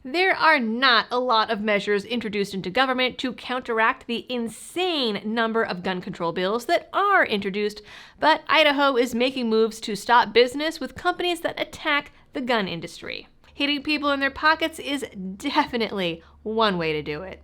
There are not a lot of measures introduced into government to counteract the insane number of gun control bills that are introduced, but Idaho is making moves to stop business with companies that attack the gun industry. Hitting people in their pockets is definitely one way to do it.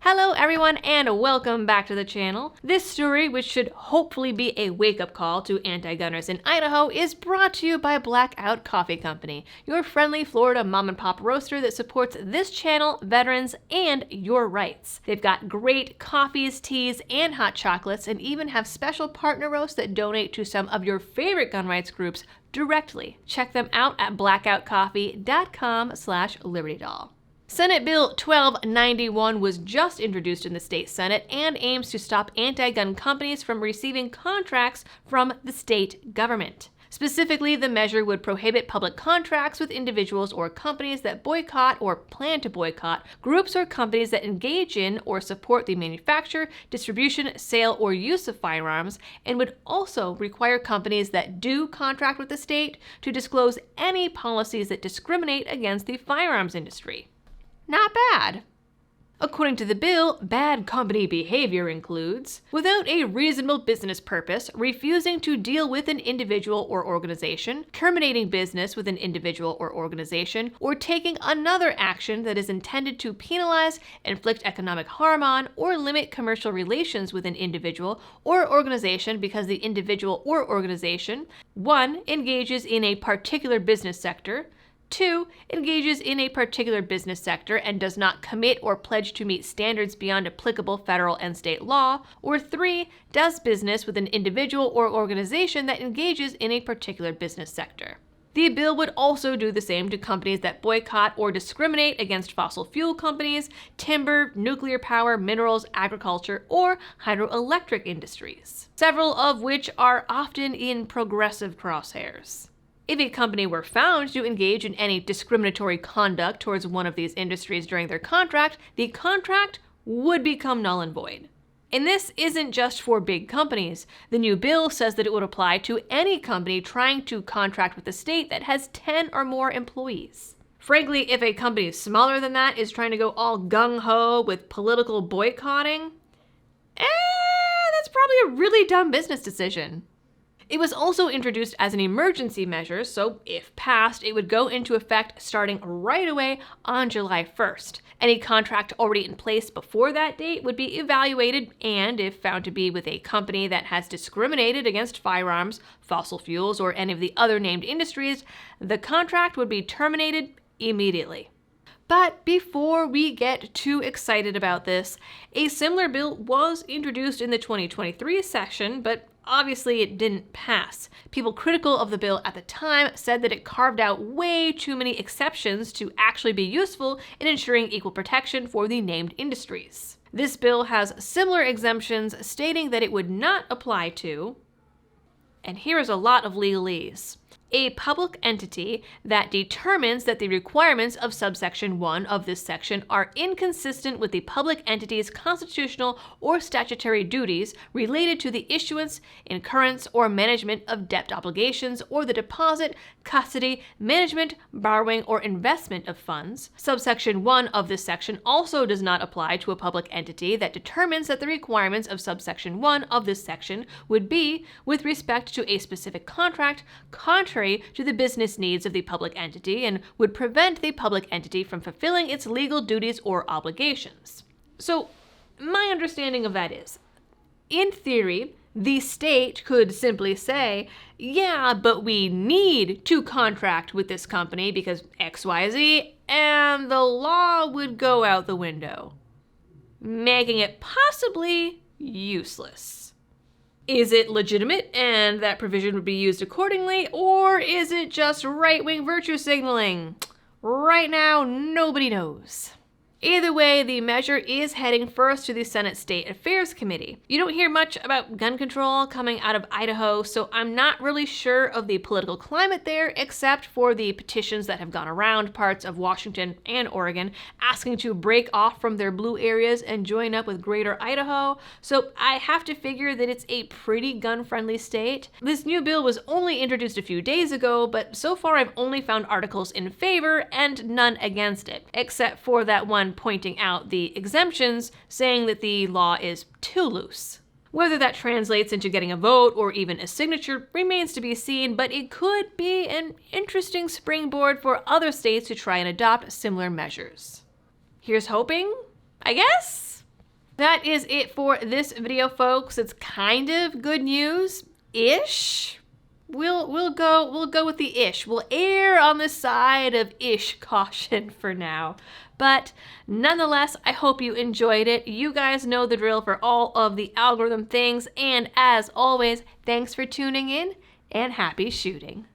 Hello everyone and welcome back to the channel. This story, which should hopefully be a wake-up call to anti-gunners in Idaho, is brought to you by Blackout Coffee Company, your friendly Florida mom-and-pop roaster that supports this channel, veterans, and your rights. They've got great coffees, teas, and hot chocolates, and even have special partner roasts that donate to some of your favorite gun rights groups directly. Check them out at blackoutcoffee.com/libertydoll. Senate Bill 1291 was just introduced in the state Senate and aims to stop anti-gun companies from receiving contracts from the state government. Specifically, the measure would prohibit public contracts with individuals or companies that boycott or plan to boycott groups or companies that engage in or support the manufacture, distribution, sale, or use of firearms, and would also require companies that do contract with the state to disclose any policies that discriminate against the firearms industry. Not bad. According to the bill, bad company behavior includes, without a reasonable business purpose, refusing to deal with an individual or organization, terminating business with an individual or organization, or taking another action that is intended to penalize, inflict economic harm on, or limit commercial relations with an individual or organization because the individual or organization 1. Engages in a particular business sector, 2. Engages in a particular business sector and does not commit or pledge to meet standards beyond applicable federal and state law, or 3. Does business with an individual or organization that engages in a particular business sector. The bill would also do the same to companies that boycott or discriminate against fossil fuel companies, timber, nuclear power, minerals, agriculture, or hydroelectric industries, several of which are often in progressive crosshairs. If a company were found to engage in any discriminatory conduct towards one of these industries during their contract, the contract would become null and void. And this isn't just for big companies. The new bill says that it would apply to any company trying to contract with the state that has 10 or more employees. Frankly, if a company smaller than that is trying to go all gung-ho with political boycotting, that's probably a really dumb business decision. It was also introduced as an emergency measure, so if passed, it would go into effect starting right away on July 1st. Any contract already in place before that date would be evaluated, and if found to be with a company that has discriminated against firearms, fossil fuels, or any of the other named industries, the contract would be terminated immediately. But before we get too excited about this, a similar bill was introduced in the 2023 session, but obviously it didn't pass. People critical of the bill at the time said that it carved out way too many exceptions to actually be useful in ensuring equal protection for the named industries. This bill has similar exemptions stating that it would not apply to, and here is a lot of legalese, a public entity that determines that the requirements of subsection 1 of this section are inconsistent with the public entity's constitutional or statutory duties related to the issuance, incurrence, or management of debt obligations or the deposit, custody, management, borrowing, or investment of funds. Subsection 1 of this section also does not apply to a public entity that determines that the requirements of subsection 1 of this section would be, with respect to a specific contract, contrary to the business needs of the public entity and would prevent the public entity from fulfilling its legal duties or obligations. So, my understanding of that is, in theory, the state could simply say, yeah, but we need to contract with this company because XYZ, and the law would go out the window, making it possibly useless. Is it legitimate and that provision would be used accordingly, or is it just right-wing virtue signaling? Right now, nobody knows. Either way, the measure is heading first to the Senate State Affairs Committee. You don't hear much about gun control coming out of Idaho, so I'm not really sure of the political climate there, except for the petitions that have gone around parts of Washington and Oregon asking to break off from their blue areas and join up with Greater Idaho. So I have to figure that it's a pretty gun-friendly state. This new bill was only introduced a few days ago, but so far I've only found articles in favor and none against it, except for that one pointing out the exemptions, saying that the law is too loose. Whether that translates into getting a vote or even a signature remains to be seen, but it could be an interesting springboard for other states to try and adopt similar measures. Here's hoping, I guess? That is it for this video, folks. It's kind of good news-ish. We'll go with the ish. We'll err on the side of ish caution for now. But nonetheless, I hope you enjoyed it. You guys know the drill for all of the algorithm things, and as always, thanks for tuning in and happy shooting.